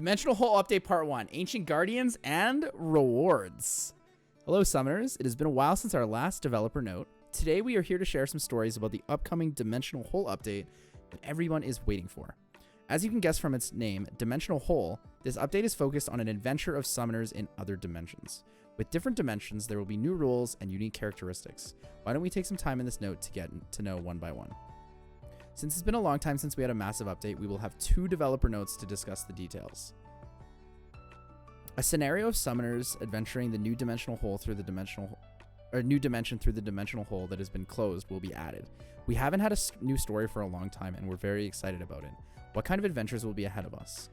Dimensional Hole Update Part 1, Ancient Guardians and Rewards. Hello Summoners, it has been a while since our last developer note. Today we are here to share some stories about the upcoming Dimensional Hole update that everyone is waiting for. As you can guess from its name, Dimensional Hole, this update is focused on an adventure of summoners in other dimensions. With different dimensions, there will be new rules and unique characteristics. Why don't we take some time in this note to get to know one by one. Since it's been a long time since we had a massive update, we will have 2 developer notes to discuss the details. A scenario of summoners adventuring the new dimensional hole through the new dimension through the dimensional hole that has been closed will be added. We haven't had a new story for a long time and we're very excited about it. What kind of adventures will be ahead of us?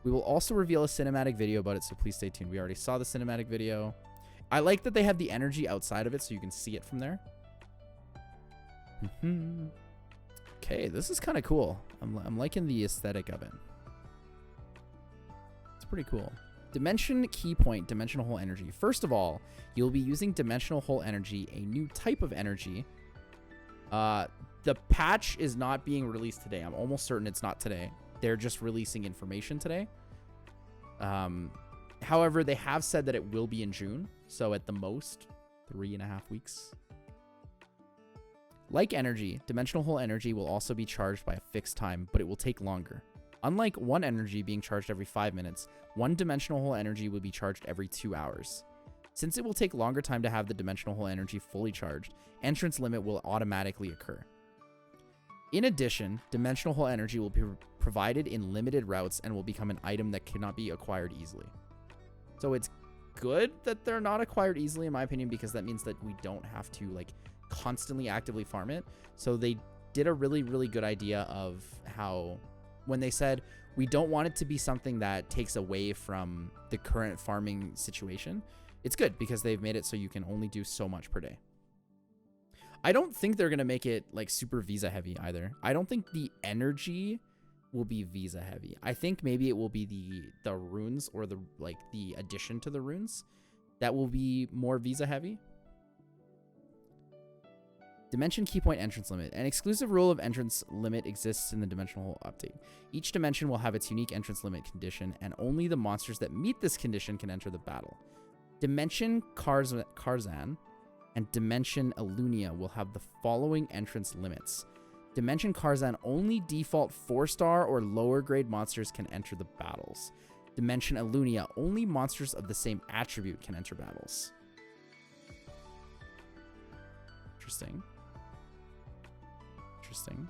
We will also reveal a cinematic video about it, so please stay tuned. We already saw the cinematic video. I like that they have the energy outside of it so you can see it from there. Okay, this is kind of cool. I'm liking the aesthetic of it. It's pretty cool. Dimension key point, dimensional hole energy. First of all, you'll be using dimensional hole energy, a new type of energy. The patch is not being released today. I'm almost certain it's not today. They're just releasing information today. However, they have said that it will be in June. So at the most, 3.5 weeks. Like energy, dimensional hole energy will also be charged by a fixed time, but it will take longer. Unlike one energy being charged every 5 minutes, one dimensional hole energy will be charged every 2 hours. Since it will take longer time to have the dimensional hole energy fully charged, entrance limit will automatically occur. In addition, dimensional hole energy will be provided in limited routes and will become an item that cannot be acquired easily. So it's good that they're not acquired easily, in my opinion, because that means that we don't have to like constantly actively farm it. So they did a really, really good idea of how, when they said we don't want it to be something that takes away from the current farming situation, it's good because they've made it so you can only do so much per day. I don't think they're going to make it like super visa heavy either. I don't think the energy will be visa heavy. I think maybe it will be the runes or the addition to the runes that will be more visa heavy. Dimension key point entrance limit. An exclusive rule of entrance limit exists in the dimensional hole update. Each dimension will have its unique entrance limit condition, and only the monsters that meet this condition can enter the battle. Dimension Karzan and Dimension Elunia will have the following entrance limits. Dimension Karzan, only default 4-star or lower grade monsters can enter the battles. Dimension Elunia, only monsters of the same attribute can enter battles. Interesting. Interesting.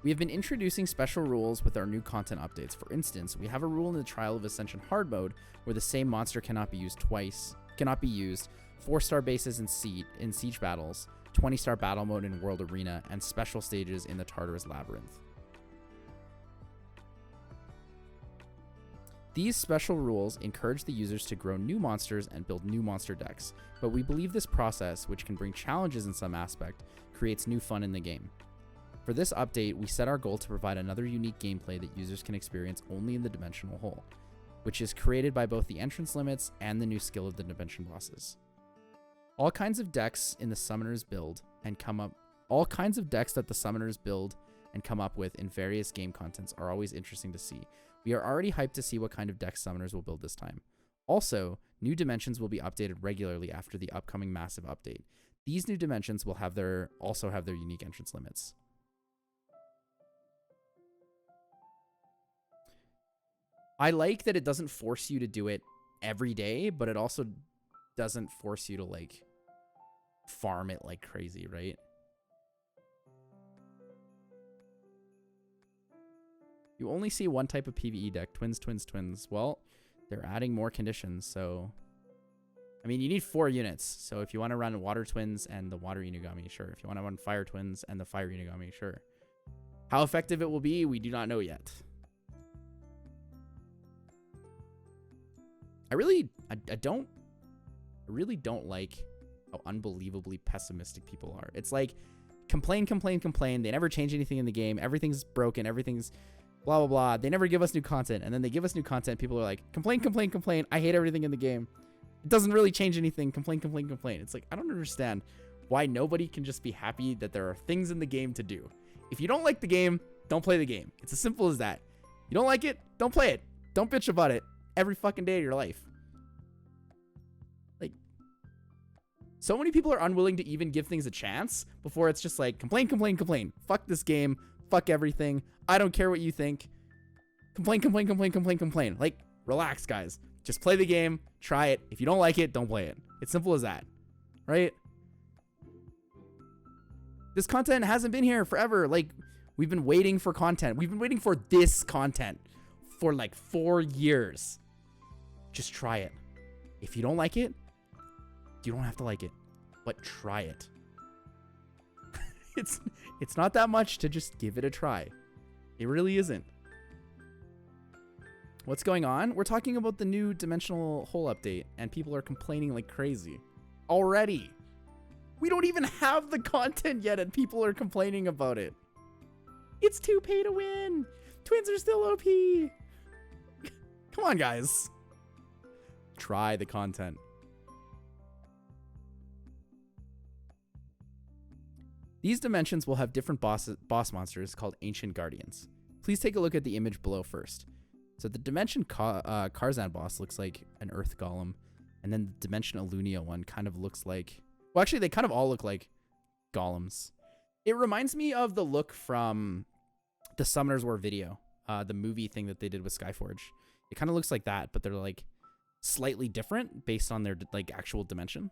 We have been introducing special rules with our new content updates. For instance, we have a rule in the Trial of Ascension hard mode where the same monster cannot be used twice, 4-star bases in siege battles, 20-star battle mode in World Arena, and special stages in the Tartarus Labyrinth. These special rules encourage the users to grow new monsters and build new monster decks, but we believe this process, which can bring challenges in some aspect, creates new fun in the game. For this update, we set our goal to provide another unique gameplay that users can experience only in the dimensional hole, which is created by both the entrance limits and the new skill of the dimension bosses. All kinds of decks that the summoners build and come up with in various game contents are always interesting to see. We are already hyped to see what kind of decks summoners will build this time. Also, new dimensions will be updated regularly after the upcoming massive update. These new dimensions will also have their unique entrance limits. I like that it doesn't force you to do it every day, but it also doesn't force you to like farm it like crazy, right? You only see one type of PvE deck, twins, twins, twins. Well, they're adding more conditions, so I mean, you need 4 units. So if you want to run water twins and the water Inugami, sure. If you want to run fire twins and the fire Inugami, sure. How effective it will be, we do not know yet. I really don't like how unbelievably pessimistic people are. It's like complain, complain, complain. They never change anything in the game. Everything's broken. Everything's blah, blah, blah. They never give us new content. And then they give us new content. People are like, complain, complain, complain. I hate everything in the game. It doesn't really change anything. Complain, complain, complain. It's like, I don't understand why nobody can just be happy that there are things in the game to do. If you don't like the game, don't play the game. It's as simple as that. You don't like it, don't play it. Don't bitch about it every fucking day of your life. Like, so many people are unwilling to even give things a chance before it's just like, complain, complain, complain. Fuck this game. Fuck everything. I don't care what you think. Complain, complain, complain, complain, complain. Like, relax, guys. Just play the game. Try it. If you don't like it, don't play it. It's simple as that. Right? This content hasn't been here forever. Like, we've been waiting for content. We've been waiting for this content for like 4 years. Just try it. If you don't like it, you don't have to like it, but try it. It's not that much to just give it a try. It really isn't. What's going on? We're talking about the new dimensional hole update, and people are complaining like crazy already. We don't even have the content yet, and people are complaining about it. It's too pay to win. Twins are still OP. Come on, guys. Try the content. These dimensions will have different boss monsters called Ancient Guardians. Please take a look at the image below first. So the Dimension Karzan boss looks like an Earth Golem, and then the Dimension Alunia one kind of looks like... Well, actually, they kind of all look like golems. It reminds me of the look from the Summoners War video, the movie thing that they did with Skyforge. It kind of looks like that, but they're like slightly different based on their like actual dimension.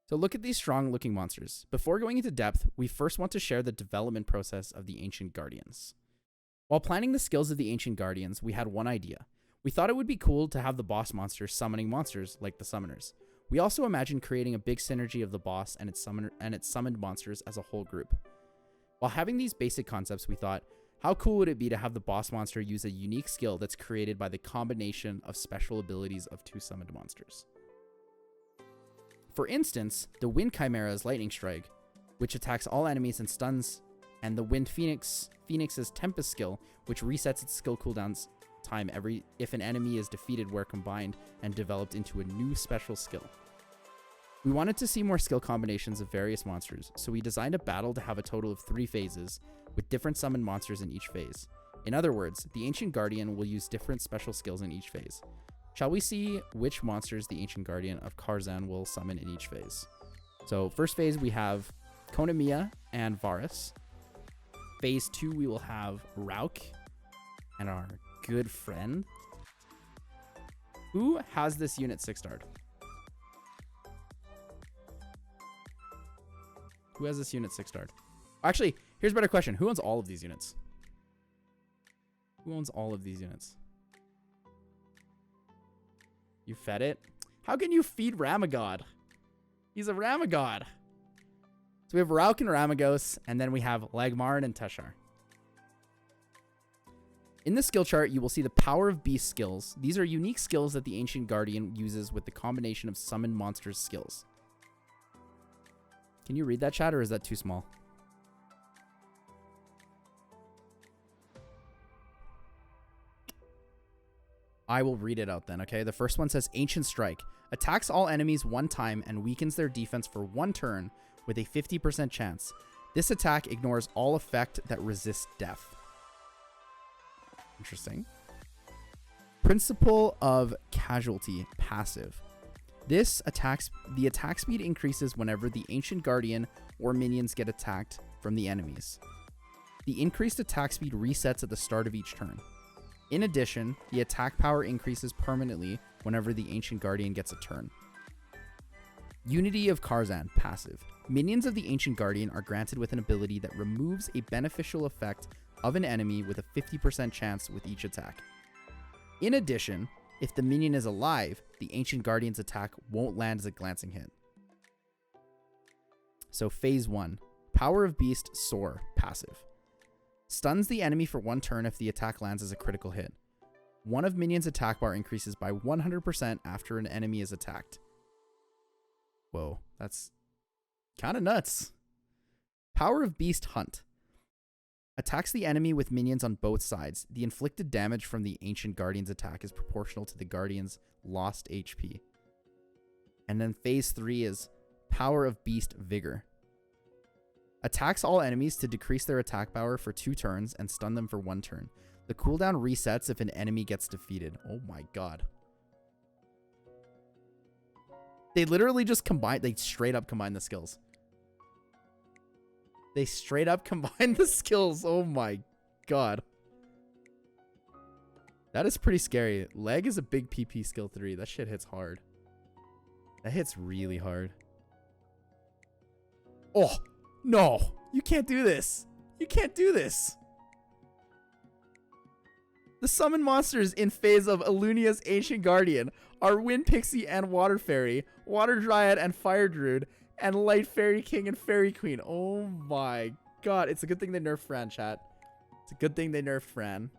So look at these strong looking monsters. Before going into depth, we first want to share the development process of the Ancient Guardians. While planning the skills of the Ancient Guardians, we had one idea. We thought it would be cool to have the boss monster summoning monsters like the Summoners. We also imagined creating a big synergy of the boss and its summoned monsters as a whole group. While having these basic concepts, we thought, how cool would it be to have the boss monster use a unique skill that's created by the combination of special abilities of two summoned monsters? For instance, the Wind Chimera's Lightning Strike, which attacks all enemies and stuns, and the Wind Phoenix's Tempest skill, which resets its skill cooldowns time if an enemy is defeated where combined and developed into a new special skill. We wanted to see more skill combinations of various monsters, so we designed a battle to have a total of 3 phases, with different summoned monsters in each phase. In other words, the Ancient Guardian will use different special skills in each phase. Shall we see which monsters the Ancient Guardian of Karzan will summon in each phase? So first phase we have Konamiya and Varus. Phase 2 we will have Rauk and our good friend. Who has this unit 6-starred? Who has this unit 6-starred? Actually, here's a better question. Who owns all of these units? Who owns all of these units? You fed it? How can you feed Ramagod? He's a Ramagod. So we have Rauk and Ramagos, and then we have Lagmarn and Teshar. In the skill chart, you will see the Power of Beast skills. These are unique skills that the Ancient Guardian uses with the combination of summoned monsters skills. Can you read that, chat, or is that too small? I will read it out then, okay? The first one says Ancient Strike. Attacks all enemies 1 time and weakens their defense for 1 turn with a 50% chance. This attack ignores all effect that resists death. Interesting. Principle of Casualty, passive. The attack speed increases whenever the Ancient Guardian or minions get attacked from the enemies. The increased attack speed resets at the start of each turn. In addition, the attack power increases permanently whenever the Ancient Guardian gets a turn. Unity of Karzan, passive. Minions of the Ancient Guardian are granted with an ability that removes a beneficial effect of an enemy with a 50% chance with each attack. In addition, if the minion is alive, the Ancient Guardian's attack won't land as a glancing hit. So phase 1, Power of Beast, Soar, passive. Stuns the enemy for 1 turn if the attack lands as a critical hit. One of minion's attack bar increases by 100% after an enemy is attacked. Whoa, that's kind of nuts. Power of Beast, Hunt. Attacks the enemy with minions on both sides. The inflicted damage from the Ancient Guardian's attack is proportional to the Guardian's lost HP. And then phase 3 is Power of Beast, Vigor. Attacks all enemies to decrease their attack power for 2 turns and stun them for 1 turn. The cooldown resets if an enemy gets defeated. Oh my god. They literally just combine. They straight up combine the skills. They straight up combine the skills. Oh my god. That is pretty scary. Leg is a big PP skill 3. That shit hits hard. That hits really hard. Oh, no. You can't do this. You can't do this. The summon monsters in phase of Elunia's Ancient Guardian are Wind Pixie and Water Fairy, Water Dryad and Fire Druid, and Light Fairy King and Fairy Queen. Oh my god. It's a good thing they nerfed Fran, chat. It's a good thing they nerfed Fran.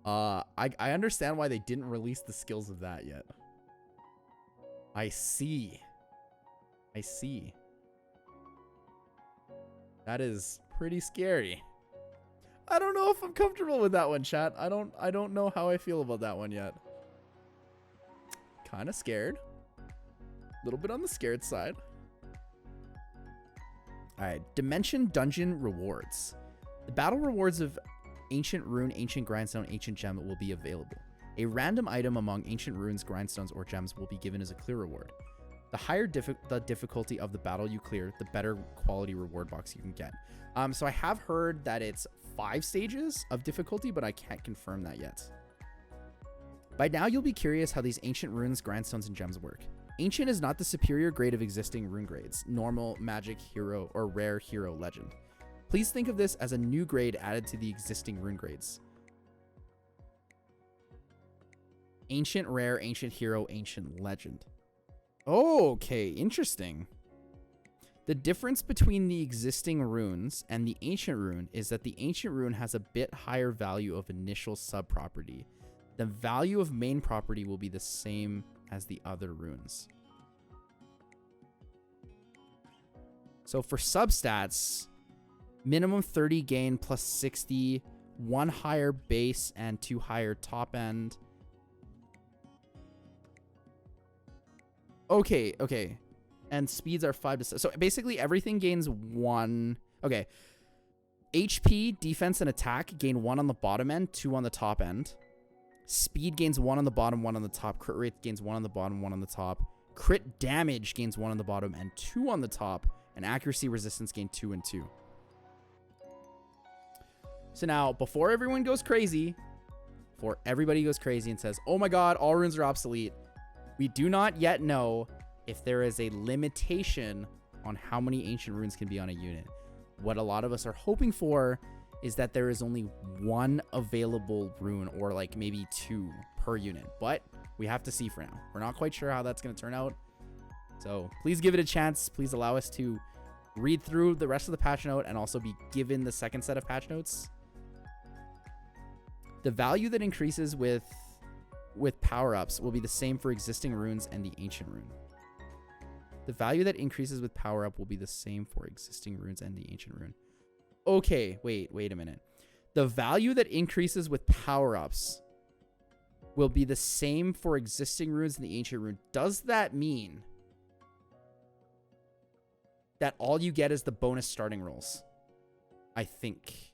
I understand why they didn't release the skills of that yet. I see. I see. That is pretty scary. I don't know if I'm comfortable with that one, chat. I don't know how I feel about that one yet. Kind of scared. A little bit on the scared side. Alright, Dimension Dungeon Rewards. The battle rewards of Ancient Rune, Ancient Grindstone, Ancient Gem will be available. A random item among Ancient Runes, Grindstones, or Gems will be given as a clear reward. The higher the difficulty of the battle you clear, the better quality reward box you can get. So I have heard that it's 5 stages of difficulty, but I can't confirm that yet. By now, you'll be curious how these Ancient Runes, Grindstones, and Gems work. Ancient is not the superior grade of existing rune grades, normal, magic, hero, or rare hero legend. Please think of this as a new grade added to the existing rune grades. Ancient, rare, ancient hero, ancient legend. Okay, interesting. The difference between the existing runes and the ancient rune is that the ancient rune has a bit higher value of initial sub-property. The value of main property will be the same as the other runes. So for substats, minimum 30 gain plus 60, 1 higher base and 2 higher top end. Okay, okay. And speeds are 5 to 6. So basically everything gains 1. Okay. HP, defense, and attack gain 1 on the bottom end, 2 on the top end. Speed gains 1 on the bottom, 1 on the top. Crit rate gains 1 on the bottom, 1 on the top. Crit damage gains 1 on the bottom and 2 on the top. And accuracy resistance gain 2 and 2. So now, before everyone goes crazy, before everybody goes crazy and says, oh my god, all runes are obsolete, we do not yet know if there is a limitation on how many ancient runes can be on a unit. What a lot of us are hoping for is that there is only 1 available rune, or like maybe 2 per unit. But we have to see for now. We're not quite sure how that's going to turn out. So please give it a chance. Please allow us to read through the rest of the patch note and also be given the second set of patch notes. The value that increases with power-ups will be the same for existing runes and the ancient rune. The value that increases with power-up will be the same for existing runes and the ancient rune. Okay, wait a minute. The value that increases with power-ups will be the same for existing runes and the ancient rune. Does that mean that all you get is the bonus starting rolls? I think.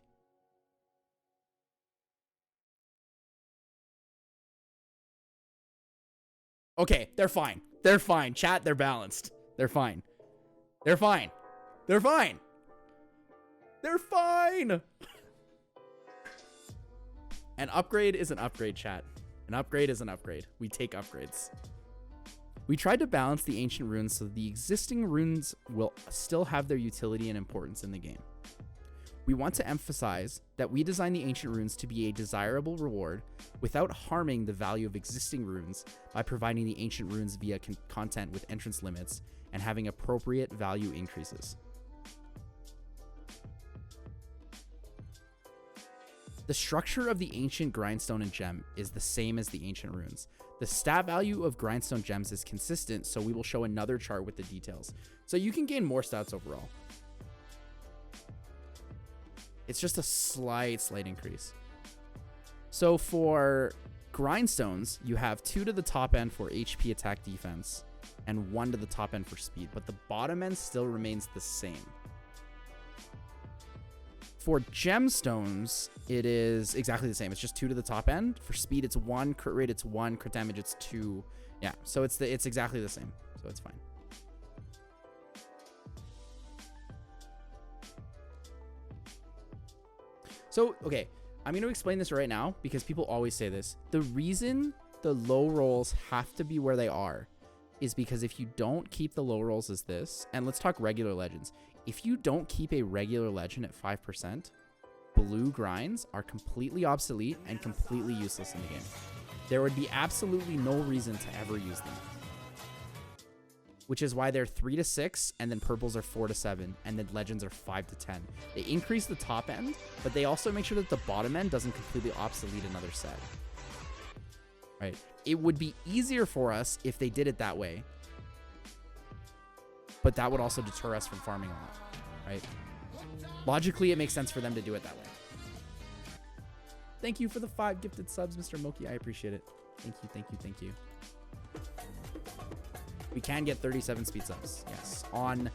Okay, they're fine. They're fine. Chat, they're balanced. They're fine. They're fine. They're fine. They're fine. An upgrade is an upgrade, chat. An upgrade is an upgrade. We take upgrades. We tried to balance the ancient runes so the existing runes will still have their utility and importance in the game. We want to emphasize that we designed the ancient runes to be a desirable reward without harming the value of existing runes by providing the ancient runes via content with entrance limits and having appropriate value increases. The structure of the ancient grindstone and gem is the same as the ancient runes. The stat value of grindstone gems is consistent, so we will show another chart with the details. So you can gain more stats overall. It's just a slight increase. So for grindstones, you have 2 to the top end for HP, attack, defense, and 1 to the top end for speed, but the bottom end still remains the same. For gemstones, it is exactly the same. It's just 2 to the top end. For speed, it's 1. Crit rate, it's 1. Crit damage, it's 2. Yeah, so it's exactly the same. So it's fine. So, okay, I'm going to explain this right now because people always say this. The reason the low rolls have to be where they are is because if you don't keep the low rolls as this, and let's talk regular legends. If you don't keep a regular legend at 5%, blue grinds are completely obsolete and completely useless in the game. There would be absolutely no reason to ever use them. Which is why they're 3 to 6, and then purples are 4 to 7, and then legends are 5 to 10. They increase the top end, but they also make sure that the bottom end doesn't completely obsolete another set. Right? It would be easier for us if they did it that way, but that would also deter us from farming a lot, right? Logically, it makes sense for them to do it that way. Thank you for the 5 gifted subs, Mr. Moki. I appreciate it. Thank you, thank you, thank you. We can get 37 speed subs, yes. On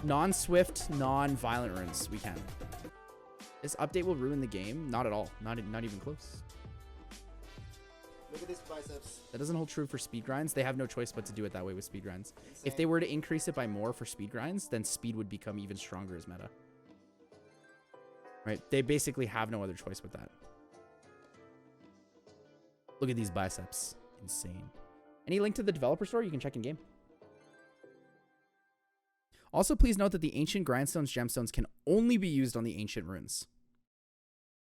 non-swift, non-violent runes, we can. This update will ruin the game? Not at all. Not even close. Look at these biceps. That doesn't hold true for speed grinds. They have no choice but to do it that way with speed grinds. Insane. If they were to increase it by more for speed grinds, then speed would become even stronger as meta. Right? They basically have no other choice with that. Look at these biceps. Insane. Any link to the developer store? You can check in game. Also, please note that the ancient grindstones, gemstones can only be used on the ancient runes.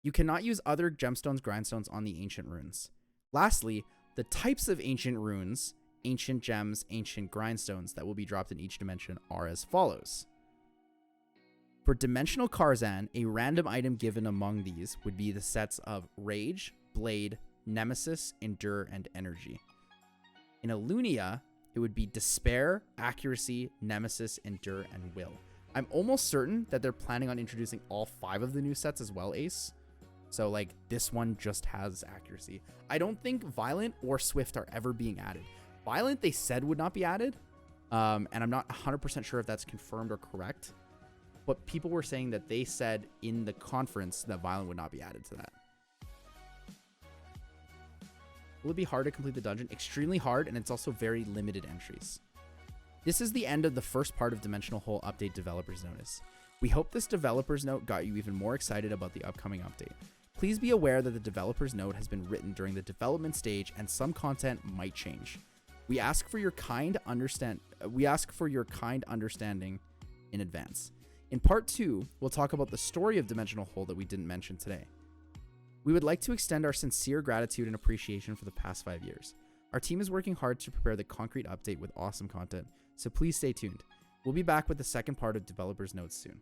You cannot use other gemstones, grindstones on the ancient runes. Lastly, the types of ancient runes, ancient gems, ancient grindstones that will be dropped in each dimension are as follows. For Dimensional Karzan, a random item given among these would be the sets of Rage, Blade, Nemesis, Endure, and Energy. In Alunia, it would be Despair, Accuracy, Nemesis, Endure, and Will. I'm almost certain that they're planning on introducing all 5 of the new sets as well, Ace. So, like, this one just has Accuracy. I don't think Violent or Swift are ever being added. Violent, they said would not be added, and I'm not 100% sure if that's confirmed or correct. But people were saying that they said in the conference that Violent would not be added to that. Will it be hard to complete the dungeon? Extremely hard, and it's also very limited entries. This is the end of the first part of Dimensional Hole Update Developer's Notice. We hope this developer's note got you even more excited about the upcoming update. Please be aware that the developer's note has been written during the development stage and some content might change. We ask for your kind understanding in advance. In part 2, we'll talk about the story of Dimensional Hole that we didn't mention today. We would like to extend our sincere gratitude and appreciation for the past 5 years. Our team is working hard to prepare the concrete update with awesome content, so please stay tuned. We'll be back with the second part of Developer's Notes soon.